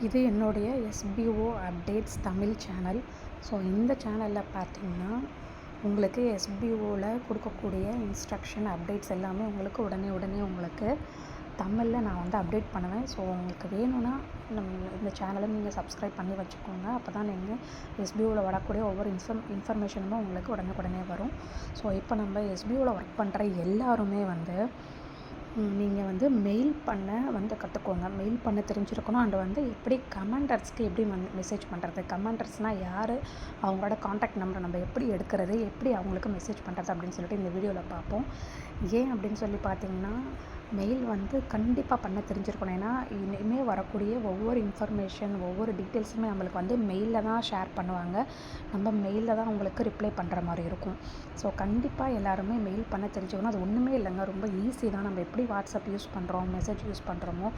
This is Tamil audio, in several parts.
இது என்னுடைய SPO updates Tamil channel. So இந்த சேனலில் பார்த்தீங்கன்னா உங்களுக்கு எஸ்பிஓவில் கொடுக்கக்கூடிய இன்ஸ்ட்ரக்ஷன் அப்டேட்ஸ் எல்லாமே உங்களுக்கு உடனே உங்களுக்கு தமிழில் நான் வந்து அப்டேட் பண்ணுவேன். ஸோ உங்களுக்கு வேணும்னா இந்த சேனலை நீங்கள் சப்ஸ்கிரைப் பண்ணி வச்சுக்கோங்க. அப்போ தான் நீங்கள் எஸ்பிஓவில் வரக்கூடிய ஒவ்வொரு இன்ஃபர்மேஷனுமே உங்களுக்கு உடனே வரும். ஸோ இப்போ நம்ம எஸ்பிஓவில் ஒர்க் பண்ணுற எல்லாருமே வந்து நீங்கள் வந்து மெயில் பண்ண வந்து கற்றுக்கோங்க. மெயில் பண்ண தெரிஞ்சிருக்கணும். அண்ட் வந்து எப்படி கமெண்டர்ஸ்க்கு எப்படி மெசேஜ் பண்ணுறது, கமெண்டர்ஸ்னால் யார், அவங்களோட காண்டாக்ட் நம்பரை நம்ம எப்படி எடுக்கிறது, எப்படி அவங்களுக்கு மெசேஜ் பண்ணுறது அப்படின்னு சொல்லிட்டு இந்த வீடியோவில் பார்ப்போம். ஏன் அப்படின்னு சொல்லி பார்த்தீங்கன்னா, மெயில் வந்து கண்டிப்பாக பண்ண தெரிஞ்சிருக்கணும். ஏன்னா இனிமேல் வரக்கூடிய ஒவ்வொரு இன்ஃபர்மேஷன், ஒவ்வொரு டீட்டெயில்ஸுமே நம்மளுக்கு வந்து மெயிலில் தான் ஷேர் பண்ணுவாங்க. நம்ம மெயிலில் தான் அவங்களுக்கு ரிப்ளை பண்ணுற மாதிரி இருக்கும். ஸோ கண்டிப்பாக எல்லாருமே மெயில் பண்ண தெரிஞ்சுக்கணும். அது ஒன்றுமே இல்லைங்க, ரொம்ப ஈஸி தான். நம்ம எப்படி வாட்ஸ்அப் யூஸ் பண்ணுறோம், மெசேஜ் யூஸ் பண்ணுறோமோ,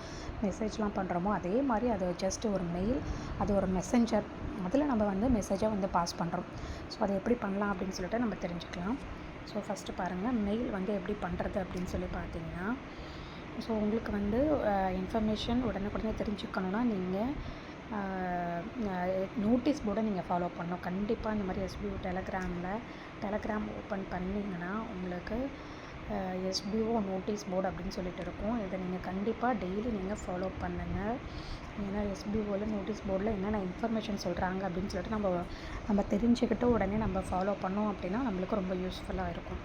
மெசேஜ்லாம் பண்ணுறோமோ, அதே மாதிரி அது ஜஸ்ட் ஒரு மெயில், அது ஒரு மெசஞ்சர். அதில் நம்ம வந்து மெசேஜாக வந்து பாஸ் பண்ணுறோம். ஸோ அதை எப்படி பண்ணலாம் அப்படின்னு சொல்லிட்டு நம்ம தெரிஞ்சுக்கலாம். ஸோ ஃபஸ்ட்டு பாருங்கள், மெயில் வந்து எப்படி பண்ணுறது அப்படின்னு சொல்லி பார்த்தீங்கன்னா, ஸோ உங்களுக்கு வந்து இன்ஃபர்மேஷன் உடனே தெரிஞ்சுக்கணுன்னா நீங்கள் நோட்டீஸ் போர்டை நீங்கள் ஃபாலோ பண்ணணும். கண்டிப்பாக இந்த மாதிரி எஸ்பிஓ டெலகிராம் ஓப்பன் பண்ணிங்கன்னா உங்களுக்கு எஸ்பிஓ நோட்டீஸ் போர்டு அப்படின்னு சொல்லிட்டு இருக்கும். இதை நீங்கள் கண்டிப்பாக டெய்லி நீங்கள் ஃபாலோ பண்ணுங்கள். ஏன்னா எஸ்பிஓவில் நோட்டீஸ் போர்டில் என்னென்ன இன்ஃபர்மேஷன் சொல்கிறாங்க அப்படின்னு சொல்லிட்டு நம்ம தெரிஞ்சுக்கிட்டு உடனே நம்ம ஃபாலோ பண்ணோம் அப்படின்னா நம்மளுக்கு ரொம்ப யூஸ்ஃபுல்லாக இருக்கும்.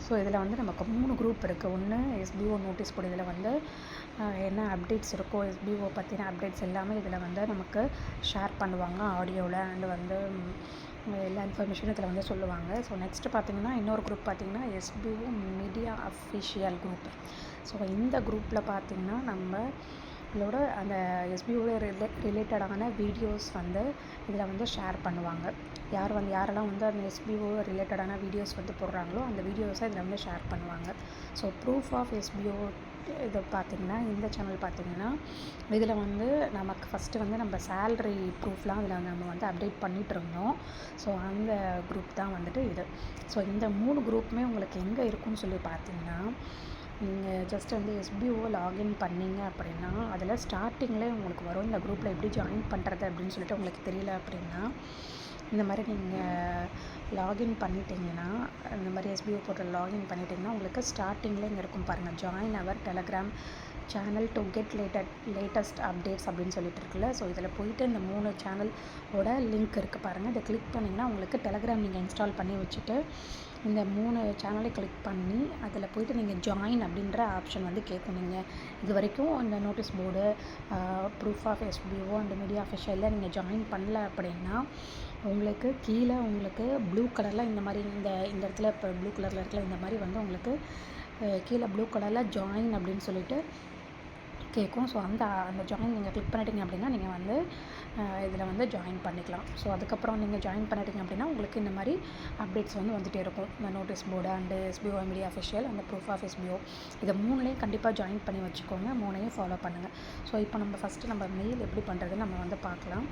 ஸோ இதில் வந்து நமக்கு 3 குரூப் இருக்குது. ஒன்று எஸ்பிஓ நோட்டீஸ் போர்டு. இதில் வந்து என்ன அப்டேட்ஸ் இருக்கோ, எஸ்பிஓ பற்றின அப்டேட்ஸ் எல்லாமே இதில் வந்து நமக்கு ஷேர் பண்ணுவாங்க ஆடியோவில். அண்டு வந்து எல்லா இன்ஃபர்மேஷனும் இதில் வந்து சொல்லுவாங்க. ஸோ நெக்ஸ்ட்டு பார்த்திங்கன்னா இன்னொரு குரூப் பார்த்திங்கன்னா SPO media official group. So இந்த குரூப்பில் பார்த்திங்கன்னா நம்மளோட அந்த எஸ்பிஓவில் ரிலேட்டடான வீடியோஸ் வந்து இதில் வந்து ஷேர் பண்ணுவாங்க. யாரெல்லாம் வந்து அந்த எஸ்பிஓ ரிலேட்டடான வீடியோஸ் வந்து போடுறாங்களோ அந்த வீடியோஸை இதில் வந்து ஷேர் பண்ணுவாங்க. ஸோ ப்ரூஃப் ஆஃப் எஸ்பிஓ இதை பார்த்திங்கன்னா, இந்த சேனல் பார்த்திங்கன்னா இதில் வந்து நமக்கு ஃபஸ்ட்டு வந்து நம்ம சேல்ரி ப்ரூஃப்லாம் இதில் நம்ம வந்து அப்டேட் பண்ணிகிட்டு இருந்தோம். ஸோ அந்த குரூப் தான் வந்துட்டு இது. ஸோ இந்த 3 குரூப்புமே உங்களுக்கு எங்கே இருக்குன்னு சொல்லி பார்த்திங்கன்னா, நீங்கள் ஜஸ்ட் வந்து எஸ்பிஓ லாகின் பண்ணிங்க அப்படின்னா அதில் ஸ்டார்டிங்கில் உங்களுக்கு வரும். இந்த குரூப்பில் எப்படி ஜாயின் பண்ணுறது அப்படின்னு சொல்லிட்டு உங்களுக்கு தெரியல அப்படின்னா, இந்த மாதிரி நீங்கள் லாகின் பண்ணிட்டீங்கன்னா, இந்த மாதிரி எஸ்பிஓ போர்ட்டல் லாகின் பண்ணிட்டீங்கன்னா உங்களுக்கு ஸ்டார்டிங்கில் இங்கே இருக்கும் பாருங்கள், join our Telegram channel to get latest updates அப்படின்னு சொல்லிட்டு இருக்குல்ல. ஸோ இதில் போயிட்டு இந்த 3 சேனலோட லிங்க் இருக்குது பாருங்கள். இதை கிளிக் பண்ணிங்கன்னா உங்களுக்கு டெலகிராம் நீங்கள் இன்ஸ்டால் பண்ணி வச்சுட்டு இந்த 3 சேனலை கிளிக் பண்ணி அதில் போய்ட்டு நீங்கள் ஜாயின் அப்படின்ற ஆப்ஷன் வந்து கேட்கும். நீங்கள் இது வரைக்கும் இந்த notice board, proof of SPO and media அஃபிஷியலில் நீங்கள் ஜாயின் பண்ணல அப்படின்னா உங்களுக்கு கீழே உங்களுக்கு ப்ளூ கலரில் இந்த மாதிரி இந்த இடத்துல இப்போ ப்ளூ கலரில் இருக்கல, இந்த மாதிரி வந்து உங்களுக்கு கீழே ப்ளூ கலரில் ஜாயின் அப்படின்னு சொல்லிட்டு கேட்கும். ஸோ அந்த ஜாயின் நீங்கள் கிளிக் பண்ணிட்டீங்க அப்படின்னா நீங்கள் வந்து இதில் வந்து ஜாயின் பண்ணிக்கலாம். ஸோ அதுக்கப்புறம் நீங்கள் ஜாயின் பண்ணிட்டீங்க அப்படின்னா உங்களுக்கு இந்த மாதிரி அப்டேட்ஸ் வந்து வந்துகிட்டே இருக்கும். இந்த notice board and SPO media official அந்த ப்ரூஃப் ஆஃப் எஸ்பிஓ, இதை 3லையும் கண்டிப்பாக ஜாயின் பண்ணி வச்சுக்கோங்க. 3லையும் ஃபாலோ பண்ணுங்கள். ஸோ இப்போ நம்ம ஃபஸ்ட்டு நம்ம மெயில் எப்படி பண்ணுறதுன்னு நம்ம வந்து பார்க்கலாம்.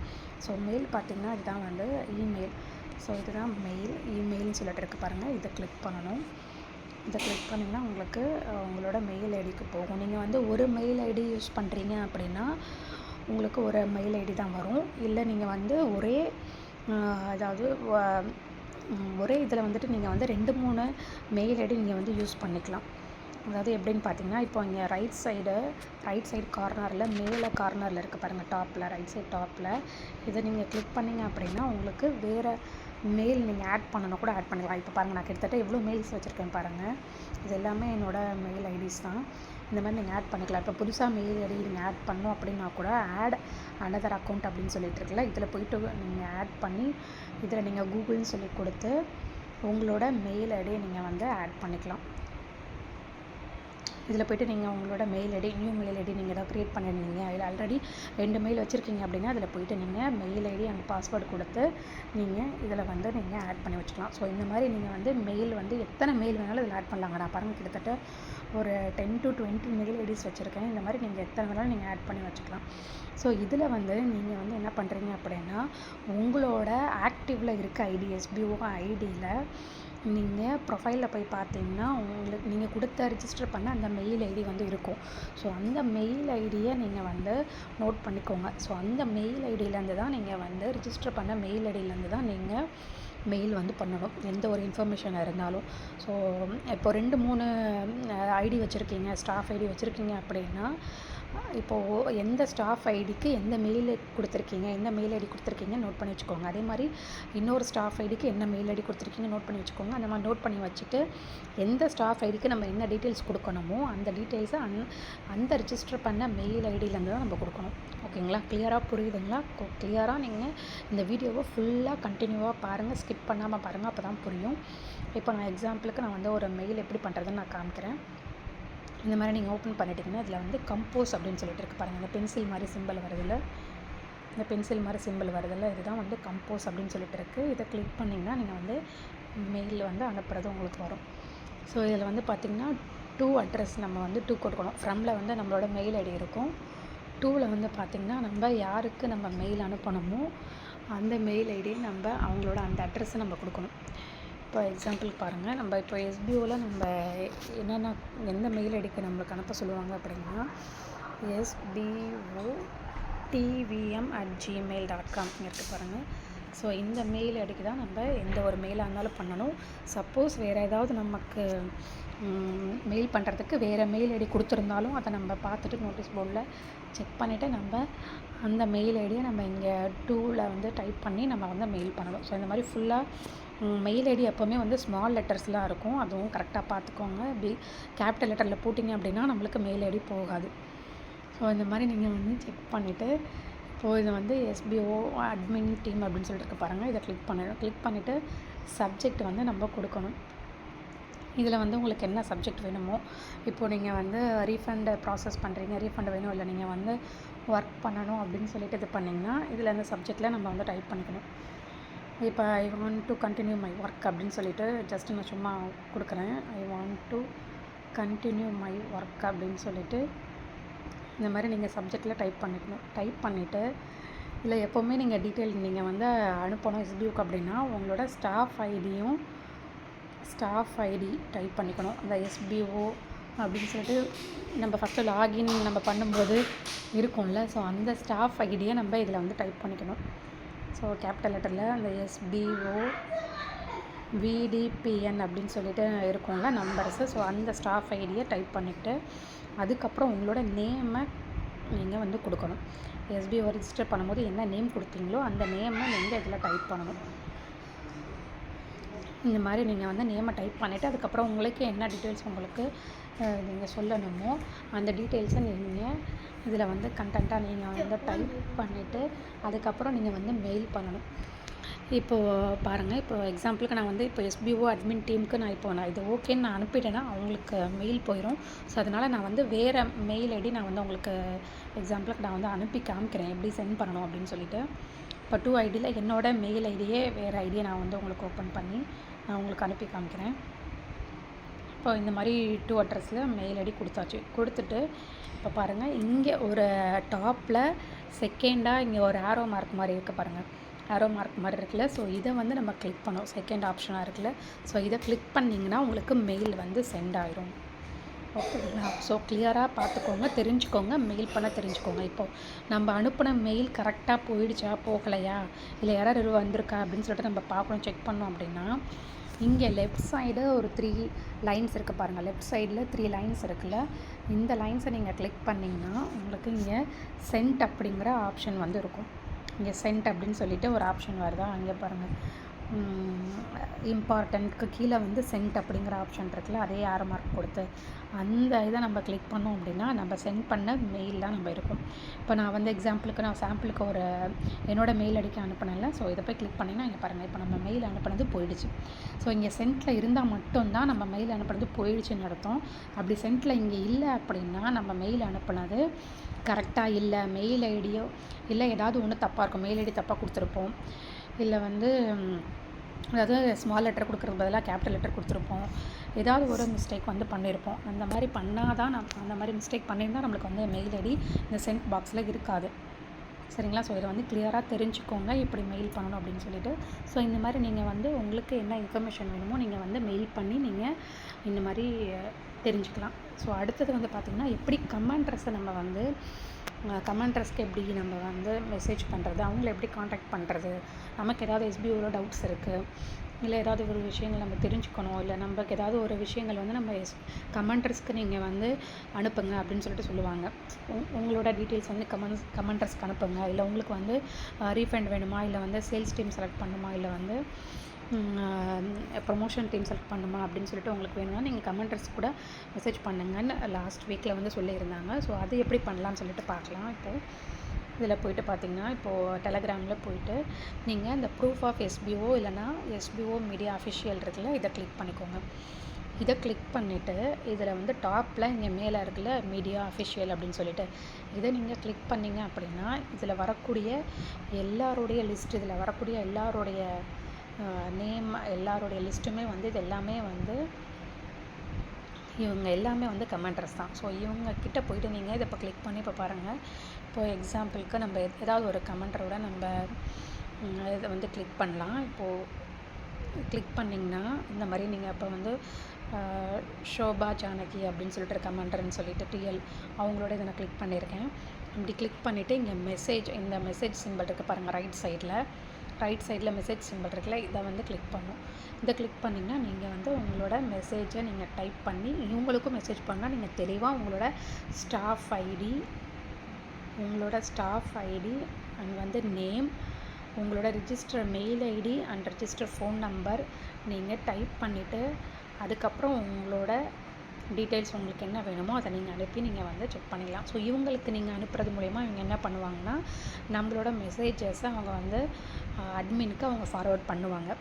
ஸோ மெயில் பார்த்திங்கன்னா இதுதான் வந்து இமெயில். ஸோ இதுதான் இமெயில்னு சொல்லிட்டு இருக்குது பாருங்கள். இதை கிளிக் பண்ணணும். இதை கிளிக் பண்ணிங்கன்னா உங்களுக்கு உங்களோட மெயில் ஐடிக்கு போகும். நீங்கள் வந்து ஒரு மெயில் ஐடி யூஸ் பண்ணுறீங்க அப்படின்னா உங்களுக்கு ஒரு மெயில் ஐடி தான் வரும். இல்லை நீங்கள் வந்து ஒரே இதில் வந்துட்டு நீங்கள் வந்து 2-3 மெயில் ஐடி நீங்கள் வந்து யூஸ் பண்ணிக்கலாம். அதாவது எப்படின்னு பார்த்தீங்கன்னா, இப்போ இங்கே ரைட் சைடு கார்னரில் மேலே கார்னரில் இருக்குது பாருங்கள், டாப்பில் ரைட் சைடு டாப்பில். இதை நீங்கள் கிளிக் பண்ணிங்க அப்படின்னா உங்களுக்கு வேறு மெயில் நீங்கள் ஆட் பண்ணணும் கூட ஆட் பண்ணிக்கலாம். இப்போ பாருங்கள், நான் கிட்டத்தட்ட எவ்வளோ மெயில்ஸ் வச்சுருக்கேன் பாருங்கள். இது எல்லாமே என்னோடய மெயில் ஐடிஸ் தான். இந்த மாதிரி நீங்கள் ஆட் பண்ணிக்கலாம். இப்போ புதுசாக மெயில் ஐடி நீங்கள் ஆட் பண்ணணும் அப்படின்னா கூட ஆட் அனதர் அக்கௌண்ட் அப்படின்னு சொல்லிட்டு இருக்குல்ல, இதில் போய்ட்டு நீங்கள் ஆட் பண்ணி இதில் நீங்கள் கூகுள்னு சொல்லி கொடுத்து உங்களோட மெயில் ஐடியை நீங்கள் வந்து ஆட் பண்ணிக்கலாம். இதில் போய்ட்டு நீங்கள் உங்களோட mail ID, new mail ID நீங்கள் ஏதாவது க்ரியேட் பண்ணியிருந்தீங்க, அதில் ஆல்ரெடி 2 மெயில் வச்சுருக்கீங்க அப்படின்னா அதில் போய்ட்டு நீங்கள் மெயில் ஐடி அண்ட் பாஸ்வேர்டு கொடுத்து நீங்கள் இதில் வந்து நீங்கள் ஆட் பண்ணி வச்சுக்கலாம். ஸோ இந்த மாதிரி நீங்கள் வந்து மெயில் வந்து எத்தனை மெயில் வேணாலும் இதில் ஆட் பண்ணலாங்க. நான் பாருங்கள் கிட்டத்தட்ட ஒரு 10 to 20 மெயில் ஐடிஸ் வச்சுருக்கேன். இந்த மாதிரி நீங்கள் எத்தனை வேணாலும் நீங்கள் ஆட் பண்ணி வச்சுக்கலாம். ஸோ இதில் வந்து நீங்கள் வந்து என்ன பண்ணுறீங்க அப்படின்னா, உங்களோட ஆக்டிவில் இருக்க ஐடி, எஸ்பிஓ ஐடியில் நீங்கள் ப்ரொஃபைலில் போய் பார்த்தீங்கன்னா உங்களுக்கு நீங்கள் கொடுத்த ரிஜிஸ்டர் பண்ண அந்த மெயில் ஐடி வந்து இருக்கும். ஸோ அந்த மெயில் ஐடியை நீங்கள் வந்து நோட் பண்ணிக்கோங்க. ஸோ அந்த மெயில் ஐடியிலேருந்து தான் நீங்கள் வந்து ரிஜிஸ்டர் பண்ண மெயில் ஐடியிலேருந்து தான் நீங்கள் மெயில் வந்து பண்ணணும், எந்த ஒரு இன்ஃபர்மேஷன் இருந்தாலும். ஸோ இப்போ 2 3 ஐடி வச்சுருக்கீங்க, ஸ்டாஃப் ஐடி வச்சுருக்கீங்க அப்படின்னா, இப்போது எந்த ஸ்டாஃப் ஐடிக்கு எந்த மெயில் கொடுத்துருக்கீங்க, எந்த மெயில் ஐடி கொடுத்துருக்கீங்க நோட் பண்ணி வச்சுக்கோங்க. அதே மாதிரி இன்னொரு ஸ்டாஃப் ஐடிக்கு என்ன மெயில் ஐடி கொடுத்துருக்கீங்க நோட் பண்ணி வச்சுக்கோங்க. அந்த மாதிரி நோட் பண்ணி வச்சுட்டு எந்த ஸ்டாஃப் ஐடிக்கு நம்ம என்ன டீட்டெயில்ஸ் கொடுக்கணுமோ அந்த டீட்டெயில்ஸை அந்த ரிஜிஸ்டர் பண்ண மெயில் ஐடியிலேருந்து தான் நம்ம கொடுக்கணும். ஓகேங்களா? கிளியராக புரியுதுங்களா? கிளியராக நீங்கள் இந்த வீடியோவை ஃபுல்லாக கண்டினியூவாக பாருங்கள், ஸ்கிப் பண்ணாமல் பாருங்கள், அப்போ தான் புரியும். இப்போ நான் எக்ஸாம்பிளுக்கு நான் வந்து ஒரு மெயில் எப்படி பண்ணுறதுன்னு நான் காமிக்கிறேன். இந்த மாதிரி நீங்கள் ஓப்பன் பண்ணிட்டீங்கன்னா இதில் வந்து கம்போஸ் அப்படின்னு சொல்லிட்டு இருக்குது பாருங்கள். இந்த பென்சில் மாதிரி சிம்பிள் வருதில்ல, இந்த பென்சில் மாதிரி சிம்பிள் வருதில்ல, இதுதான் வந்து கம்போஸ் அப்படின்னு சொல்லிட்டு இருக்குது. இதை கிளிக் பண்ணிங்கன்னா நீங்கள் வந்து மெயில் வந்து அனுப்புறது உங்களுக்கு வரும். ஸோ இதில் வந்து பார்த்திங்கன்னா 2 அட்ரஸ் நம்ம வந்து 2 கொடுக்கணும். ஃப்ரம்மில் வந்து நம்மளோட மெயில் ஐடி இருக்கும். 2ல் வந்து பார்த்திங்கன்னா நம்ம யாருக்கு நம்ம மெயில் அனுப்பணுமோ அந்த மெயில் ஐடி நம்ம அவங்களோட அந்த அட்ரஸை நம்ம கொடுக்கணும். இப்போ எக்ஸாம்பிளுக்கு பாருங்கள், நம்ம இப்போ எஸ்பிஓவில் நம்ம என்னென்ன எந்த மெயில் ஐடிக்கு நம்மளுக்கு அனுப்ப சொல்லுவாங்க அப்படின்னா sbovtvm@gmail.com இருக்குது பாருங்கள். ஸோ இந்த மெயில் ஐடிக்கு தான் நம்ம எந்த ஒரு மெயிலாக இருந்தாலும் பண்ணணும். சப்போஸ் வேறு ஏதாவது நமக்கு மெயில் பண்ணுறதுக்கு வேறு மெயில் ஐடி கொடுத்துருந்தாலும் அதை நம்ம பார்த்துட்டு நோட்டீஸ் போர்டில் செக் பண்ணிவிட்டு நம்ம அந்த மெயில் ஐடியை நம்ம இங்கே 2ல் வந்து டைப் பண்ணி நம்ம வந்து மெயில் பண்ணணும். ஸோ இந்த மாதிரி ஃபுல்லாக மெயில் ஐடி எப்போவுமே வந்து ஸ்மால் லெட்டர்ஸ்லாம் இருக்கும், அதுவும் கரெக்டாக பார்த்துக்கோங்க. கேபிட்டல் லெட்டரில் போட்டிங்க அப்படின்னா நம்மளுக்கு மெயில் ஐடி போகாது. ஸோ இந்த மாதிரி நீங்கள் வந்து செக் பண்ணிவிட்டு இப்போது இதை வந்து எஸ்பிஓ அட்மின் டீம் அப்படின்னு சொல்லிட்டு இருக்க பாருங்கள், இதை கிளிக் பண்ணிவிட்டு சப்ஜெக்ட் வந்து நம்ம கொடுக்கணும். இதில் வந்து உங்களுக்கு என்ன சப்ஜெக்ட் வேணுமோ, இப்போது நீங்கள் வந்து ரீஃபண்ட் ப்ராசஸ் பண்ணுறீங்க, ரீஃபண்ட் வேணும், இல்லை நீங்கள் வந்து ஒர்க் பண்ணணும் அப்படின்னு சொல்லிட்டு இது பண்ணிங்கன்னா இதில் இந்த சப்ஜெக்டில் நம்ம வந்து டைப் பண்ணிக்கணும். இப்போ I want to continue my work அப்படின்னு சொல்லிட்டு ஜஸ்ட் நான் சும்மா கொடுக்குறேன். I want to continue my work அப்படின்னு சொல்லிட்டு இந்த மாதிரி நீங்கள் சப்ஜெக்டில் டைப் பண்ணிக்கணும். டைப் பண்ணிவிட்டு இல்லை எப்போவுமே நீங்கள் டீட்டெயில் நீங்கள் வந்து அனுப்பணும் எஸ்பிஓக்கு அப்படின்னா உங்களோட ஸ்டாஃப் ஐடி டைப் பண்ணிக்கணும். அந்த எஸ்பிஓ அப்படின்னு சொல்லிட்டு நம்ம ஃபஸ்ட்டு லாகின் நம்ம பண்ணும்போது இருக்கும்ல, ஸோ அந்த ஸ்டாஃப் ஐடியை நம்ம இதில் வந்து டைப் பண்ணிக்கணும். ஸோ கேபிட்டல் லெட்டரில் அந்த எஸ்பிஓ விடிபிஎன் அப்படின்னு சொல்லிட்டு இருக்கும்ல நம்பர்ஸு, ஸோ அந்த ஸ்டாஃப் ஐடியை டைப் பண்ணிவிட்டு அதுக்கப்புறம் உங்களோட நேமை நீங்கள் வந்து கொடுக்கணும். எஸ்பிஓ ரிஜிஸ்டர் பண்ணும்போது என்ன நேம் கொடுத்தீங்களோ அந்த நேமை நீங்கள் இதில் டைப் பண்ணணும். இந்த மாதிரி நீங்கள் வந்து நேமை டைப் பண்ணிவிட்டு அதுக்கப்புறம் உங்களுக்கு என்ன டீட்டெயில்ஸ் உங்களுக்கு நீங்கள் சொல்லணுமோ அந்த டீட்டெயில்ஸை நீங்கள் இதில் வந்து கண்டென்ட்டாக நீங்கள் வந்து டைப் பண்ணிவிட்டு அதுக்கப்புறம் நீங்கள் வந்து மெயில் பண்ணணும். இப்போது பாருங்கள், இப்போ எக்ஸாம்பிளுக்கு நான் வந்து இப்போ எஸ்பிஓ அட்மின் டீமுக்கு நான் இது ஓகேன்னு நான் அனுப்பிட்டேன்னா அவங்களுக்கு மெயில் போயிடும். ஸோ அதனால் நான் வந்து வேறு மெயில் ஐடி நான் வந்து உங்களுக்கு எக்ஸாம்பிளுக்கு நான் வந்து அனுப்பி காமிக்கிறேன் எப்படி சென்ட் பண்ணணும் அப்படின்னு சொல்லிட்டு. இப்போ 2 ஐடியில் என்னோடய மெயில் ஐடியே வேறு ஐடியை நான் வந்து உங்களுக்கு ஓப்பன் பண்ணி நான் உங்களுக்கு அனுப்பி காமிக்கிறேன். இப்போ இந்த மாதிரி 2 அட்ரஸில் மெயில் ஐடி கொடுத்தாச்சு. கொடுத்துட்டு இப்போ பாருங்கள், இங்கே ஒரு டாப்பில் செகண்டாக இங்கே ஒரு ஆரோ மார்க் மாதிரி இருக்குது பாருங்கள், ஆரோ மார்க் மாதிரி இருக்குல்ல, ஸோ இதை வந்து நம்ம கிளிக் பண்ணோம். செகண்ட் ஆப்ஷனாக இருக்குல்ல, ஸோ இதை கிளிக் பண்ணிங்கன்னா உங்களுக்கு மெயில் வந்து சென்ட் ஆயிரும். ஓகேங்களா? ஸோ கிளியராக பார்த்துக்கோங்க, தெரிஞ்சுக்கோங்க, மெயில் பண்ண தெரிஞ்சுக்கோங்க. இப்போது நம்ம அனுப்பின மெயில் கரெக்டாக போயிடுச்சா போகலையா இல்லை எரர் வந்திருக்கா அப்படின்னு சொல்லிட்டு நம்ம பார்க்கணும், செக் பண்ணோம் அப்படின்னா இங்கே லெஃப்ட் சைடு ஒரு 3 லைன்ஸ் இருக்குது பாருங்கள். லெஃப்ட் சைடில் 3 லைன்ஸ் இருக்குல்ல, இந்த லைன்ஸை நீங்கள் கிளிக் பண்ணிங்கன்னா உங்களுக்கு இங்கே சென்ட் அப்படிங்கிற ஆப்ஷன் வந்து இருக்கும். இங்கே சென்ட் அப்படின்னு சொல்லிட்டு ஒரு ஆப்ஷன் வருதா, அங்கே பாருங்கள், இம்பார்ட்டண்ட்க்கு கீழே வந்து சென்ட் அப்படிங்கிற ஆப்ஷன் இருக்குல்ல, அதே ஆரோ மார்க் கொடுத்து அந்த இதை நம்ம கிளிக் பண்ணோம் அப்படின்னா நம்ம சென்ட் பண்ண மெயிலாம் நம்ம இருக்கும். இப்போ நான் வந்து எக்ஸாம்பிளுக்கு நான் சாம்பிளுக்கு ஒரு என்னோடய மெயில் ஐடிக்கு அனுப்பினேன்ல, ஸோ இதை போய் கிளிக் பண்ணிங்கன்னா இங்கே பாருங்கள், இப்போ நம்ம மெயில் அனுப்பினது போயிடுச்சு. ஸோ இங்கே சென்ட்டில் இருந்தால் மட்டும்தான் நம்ம மெயில் அனுப்பினது போயிடுச்சுன்னு அர்த்தம். அப்படி சென்ட்டில் இங்கே இல்லை அப்படின்னா நம்ம மெயில் அனுப்பினது கரெக்டாக இல்லை, மெயில் ஐடியோ இல்லை ஏதாவது ஒன்று தப்பாக இருக்கும், மெயில் ஐடி தப்பாக கொடுத்துருப்போம், இல்லை வந்து அதாவது ஸ்மால் லெட்டர் கொடுக்குறது பதிலாக கேபிட்டல் லெட்டர் கொடுத்துருப்போம், ஏதாவது ஒரு மிஸ்டேக் வந்து பண்ணியிருப்போம். அந்த மாதிரி பண்ணால் தான் அந்த மாதிரி மிஸ்டேக் பண்ணியிருந்தால் நம்மளுக்கு வந்து மெயில் ஐடி இந்த சென்ட் பாக்ஸில் இருக்காது. சரிங்களா. ஸோ இதை வந்து கிளியராக தெரிஞ்சுக்கோங்க எப்படி மெயில் பண்ணணும் அப்படின்னு சொல்லிட்டு. ஸோ இந்த மாதிரி நீங்கள் வந்து உங்களுக்கு என்ன இன்ஃபர்மேஷன் வேணுமோ நீங்கள் வந்து மெயில் பண்ணி நீங்கள் இந்த மாதிரி தெரிஞ்சுக்கலாம். ஸோ அடுத்தது வந்து பார்த்திங்கன்னா எப்படி கமெண்ட்ரஸை நம்ம வந்து கமெண்ட்ரஸ்க்கு எப்படி நம்ம வந்து மெசேஜ் பண்ணுறது, அவங்கள எப்படி காண்டாக்ட் பண்ணுறது, நமக்கு ஏதாவது எஸ்பிஓவில் டவுட்ஸ் இருக்குது, இல்லை ஏதாவது ஒரு விஷயங்கள் நம்ம தெரிஞ்சுக்கணும், இல்லை நமக்கு ஏதாவது ஒரு விஷயங்கள் வந்து நம்ம கமெண்ட்ரஸ்க்கு நீங்கள் வந்து அனுப்புங்க அப்படின்னு சொல்லிட்டு சொல்லுவாங்க. உங்களோட டீட்டெயில்ஸ் வந்து கமெண்ட்ரஸ்க்கு அனுப்புங்க, இல்லை உங்களுக்கு வந்து ரீஃபண்ட் வேணுமா, இல்லை வந்து சேல்ஸ் டீம் செலக்ட் பண்ணுமா, இல்லை வந்து ப்ரொமோஷன் டீம் செலக்ட் பண்ணுமா அப்படின்னு சொல்லிட்டு உங்களுக்கு வேணும்னா நீங்கள் கமெண்டர்ஸ் கூட மெசேஜ் பண்ணுங்கன்னு லாஸ்ட் வீக்கில் வந்து சொல்லியிருந்தாங்க. ஸோ அது எப்படி பண்ணலான்னு சொல்லிட்டு பார்க்கலாம். இப்போது இதில் போய்ட்டு பார்த்திங்கன்னா இப்போது டெலகிராமில் போய்ட்டு நீங்கள் இந்த ப்ரூஃப் ஆஃப் எஸ்பிஓ இல்லைனா எஸ்பிஓ மீடியா அஃபிஷியல் இருக்குல்ல, இதை கிளிக் பண்ணிக்கோங்க. இதை கிளிக் பண்ணிவிட்டு இதில் வந்து டாப்பில் இங்கே மேலே இருக்குல்ல மீடியா அஃபிஷியல் அப்படின்னு சொல்லிட்டு இதை நீங்கள் கிளிக் பண்ணிங்க அப்படின்னா இதில் வரக்கூடிய எல்லாருடைய லிஸ்ட், இதில் வரக்கூடிய எல்லாருடைய நேம், எல்லாருடைய லிஸ்ட்டுமே வந்து இது எல்லாமே வந்து இவங்க எல்லாமே வந்து கமெண்டர்ஸ் தான். ஸோ இவங்கக்கிட்ட போய்ட்டு நீங்கள் இதை இப்போ கிளிக் பண்ணி இப்போ பாருங்கள். இப்போது எக்ஸாம்பிளுக்கு நம்ம ஏதாவது ஒரு கமெண்டரோட நம்ம இதை வந்து கிளிக் பண்ணலாம். இப்போது கிளிக் பண்ணிங்கன்னா இந்த மாதிரி நீங்கள் இப்போ வந்து ஷோபா ஜானகி அப்படின்னு சொல்லிட்டு கமெண்டர்னு சொல்லிட்டு டிஎல் அவங்களோட இதை நான் கிளிக் பண்ணியிருக்கேன். இப்படி கிளிக் பண்ணிவிட்டு இங்கே இந்த மெசேஜ் சிம்பிள் இருக்குது பாருங்கள், ரைட் சைடில் மெசேஜ் சிம்பிள் இருக்குல்ல, இதை வந்து கிளிக் பண்ணும். இதை கிளிக் பண்ணிங்கன்னா நீங்கள் வந்து உங்களோட மெசேஜை நீங்கள் டைப் பண்ணி இவங்களுக்கும் மெசேஜ் பண்ணால் நீங்கள் தெளிவாக உங்களோட ஸ்டாஃப் ஐடி அண்ட் வந்து நேம், உங்களோட register mail ID and register phone number நீங்கள் டைப் பண்ணிவிட்டு அதுக்கப்புறம் உங்களோட டீட்டெயில்ஸ் உங்களுக்கு என்ன வேணுமோ அதை நீங்கள் அனுப்பி நீங்கள் வந்து செக் பண்ணிக்கலாம். ஸோ இவங்களுக்கு நீங்கள் அனுப்புறது மூலயமா இவங்க என்ன பண்ணுவாங்கன்னா நம்மளோட மெசேஜஸை அவங்க வந்து அட்மினுக்கு அவங்க ஃபார்வர்ட் பண்ணுவாங்க.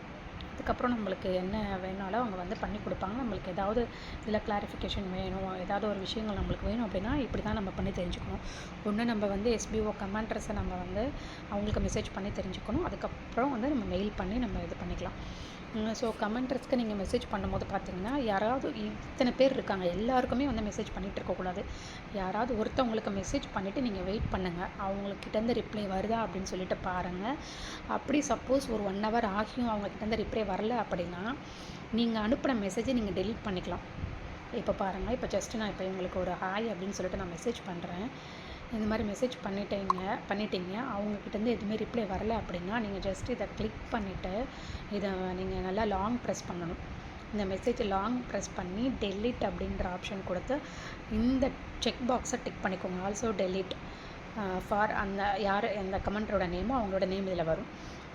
அதுக்கப்புறம் நம்மளுக்கு என்ன வேணாலும் அவங்க வந்து பண்ணி கொடுப்பாங்க. நம்மளுக்கு ஏதாவது இதில் கிளாரிஃபிகேஷன் வேணும், ஏதாவது ஒரு விஷயங்கள் நம்மளுக்கு வேணும் அப்படின்னா இப்படி தான் நம்ம பண்ணி தெரிஞ்சுக்கணும். ஒன்று நம்ம வந்து எஸ்பிஓ கமெண்டர்ஸை நம்ம வந்து அவங்களுக்கு மெசேஜ் பண்ணி தெரிஞ்சுக்கணும். அதுக்கப்புறம் வந்து நம்ம மெயில் பண்ணி நம்ம இது பண்ணிக்கலாம். ஸோ கமெண்டர்ஸ்க்கு நீங்கள் மெசேஜ் பண்ணும்போது பார்த்தீங்கன்னா யாராவது இத்தனை பேர் இருக்காங்க, எல்லாருக்குமே வந்து மெசேஜ் பண்ணிகிட்டு இருக்கக்கூடாது. யாராவது ஒருத்தவங்களுக்கு மெசேஜ் பண்ணிவிட்டு நீங்கள் வெயிட் பண்ணுங்கள், அவங்கக்கிட்டேருந்து ரிப்ளை வருதா அப்படின்னு சொல்லிட்டு பாருங்கள். அப்படி சப்போஸ் ஒரு 1 hour ஆகியும் அவங்கக்கிட்டேருந்து ரிப்ளை வரல அப்படின்னா நீங்கள் அனுப்பின மெசேஜை நீங்கள் டெலீட் பண்ணிக்கலாம். இப்போ பாருங்கள், இப்போ ஜஸ்ட்டு நான் இப்போ இவங்களுக்கு ஒரு ஹாய் அப்படின்னு சொல்லிட்டு நான் மெசேஜ் பண்ணுறேன். இந்த மாதிரி மெசேஜ் பண்ணிட்டீங்க அவங்கக்கிட்டேருந்து எதுவுமே ரிப்ளை வரல அப்படின்னா நீங்கள் ஜஸ்ட் இதை கிளிக் பண்ணிவிட்டு இதை நீங்கள் நல்லா லாங் ப்ரெஸ் பண்ணணும். இந்த மெசேஜை லாங் ப்ரெஸ் பண்ணி டெலீட் அப்படின்ற ஆப்ஷன் கொடுத்து இந்த செக் பாக்ஸை டிக் பண்ணிக்கோங்க. ஆல்சோ டெலீட் ஃபார் எந்த கமெண்டரோட நேமோ அவங்களோட நேம் இதில் வரும்.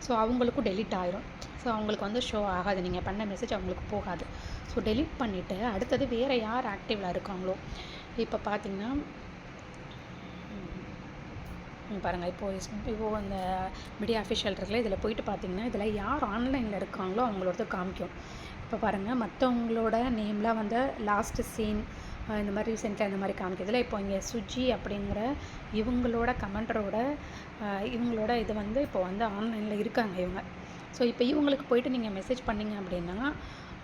ஸோ அவங்களுக்கும் டெலீட் ஆயிரும். ஸோ அவங்களுக்கு வந்து ஷோ ஆகாது, நீங்கள் பண்ண மெசேஜ் அவங்களுக்கு போகாது. ஸோ டெலீட் பண்ணிவிட்டு அடுத்தது வேறு யார் ஆக்டிவில் இருக்காங்களோ இப்போ பார்த்தீங்கன்னா பாருங்கள், இப்போது அந்த மீடியா அஃபிஷியல் இருக்குல்ல, இதில் போய்ட்டு பார்த்தீங்கன்னா இதில் யார் ஆன்லைனில் இருக்காங்களோ அவங்களோட காமிக்கும். இப்போ பாருங்கள், மற்றவங்களோட நேம்லாம் வந்து லாஸ்ட்டு சீன் இந்த மாதிரி ரீசெண்டாக இந்த மாதிரி காமிக்கிறதுல இப்போ இங்கே சுஜி அப்படிங்கிற இவங்களோட கமெண்டரோட இவங்களோட இது வந்து இப்போ வந்து ஆன்லைனில் இருக்காங்க இவங்க. ஸோ இப்போ இவங்களுக்கு போய்ட்டு நீங்கள் மெசேஜ் பண்ணிங்க அப்படின்னா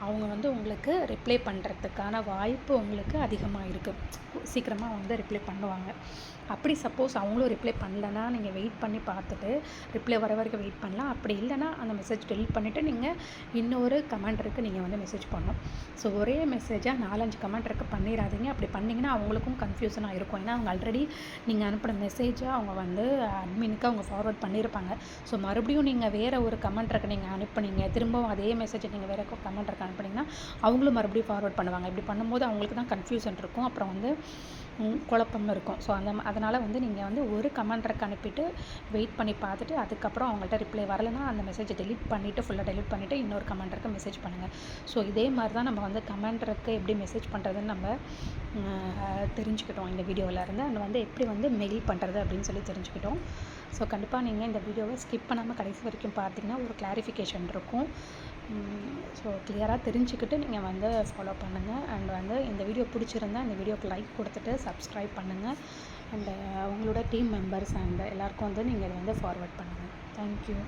அவங்க வந்து உங்களுக்கு ரிப்ளை பண்ணுறதுக்கான வாய்ப்பு உங்களுக்கு அதிகமாக இருக்குது. சீக்கிரமாக வந்து ரிப்ளை பண்ணுவாங்க. அப்படி சப்போஸ் அவங்களும் ரிப்ளை பண்ணலன்னா நீங்கள் வெயிட் பண்ணி பார்த்துட்டு ரிப்ளை வர வரைக்கும் வெயிட் பண்ணலாம். அப்படி இல்லைன்னா அந்த மெசேஜ் டெலீட் பண்ணிவிட்டு நீங்கள் இன்னொரு கமெண்டருக்கு நீங்கள் வந்து மெசேஜ் பண்ணணும். ஸோ ஒரே மெசேஜாக 4-5 கமெண்டருக்கு பண்ணிடாதீங்க. அப்படி பண்ணிங்கன்னா அவங்களுக்கும் கன்ஃபியூஷனாக இருக்கும். ஏன்னா அவங்க ஆல்ரெடி நீங்கள் அனுப்பின மெசேஜை அவங்க வந்து அட்மினுக்கு அவங்க ஃபார்வர்ட் பண்ணியிருப்பாங்க. ஸோ மறுபடியும் நீங்கள் வேறு ஒரு கமெண்டருக்கு நீங்கள் அனுப்புனீங்க, திரும்பவும் அதே மெசேஜை நீங்கள் வேறு கமெண்டருக்கு அனுப்புனீங்கன்னா அவங்களும் மறுபடியும் ஃபார்வர்ட் பண்ணுவாங்க. இப்படி பண்ணும்போது அவங்களுக்கு தான் கன்ஃபியூஷன் இருக்கும், அப்புறம் வந்து குழப்பம் இருக்கும். ஸோ அதனால் வந்து நீங்கள் வந்து ஒரு கமெண்டருக்கு அனுப்பிட்டு வெயிட் பண்ணி பார்த்துட்டு அதுக்கப்புறம் அவங்கள்ட்ட ரிப்ளை வரலைன்னா அந்த மெசேஜை ஃபுல்லாக டெலீட் பண்ணிவிட்டு இன்னொரு கமெண்டருக்கு மெசேஜ் பண்ணுங்கள். ஸோ இதே மாதிரி தான் நம்ம வந்து கமெண்டருக்கு எப்படி மெசேஜ் பண்ணுறதுன்னு நம்ம தெரிஞ்சுக்கிட்டோம் இந்த வீடியோவில் இருந்து. அண்ட் வந்து எப்படி வந்து மெயில் பண்ணுறது அப்படின்னு சொல்லி தெரிஞ்சுக்கிட்டோம். ஸோ கண்டிப்பாக நீங்கள் இந்த வீடியோவை ஸ்கிப் பண்ணாமல் கடைசி வரைக்கும் பார்த்தீங்கன்னா ஒரு கிளாரிஃபிகேஷன் இருக்கும். ஸோ கிளியராக தெரிஞ்சுக்கிட்டு நீங்கள் வந்து ஃபாலோ பண்ணுங்கள். அண்ட் வந்து இந்த வீடியோ பிடிச்சிருந்தா இந்த வீடியோக்கு லைக் கொடுத்துட்டு சப்ஸ்கிரைப் பண்ணுங்கள். அண்ட் உங்களோட டீம் மெம்பர்ஸ் அண்ட் எல்லாருக்கும் வந்து நீங்கள் இதை வந்து ஃபார்வர்ட் பண்ணுங்கள். தேங்க்யூ.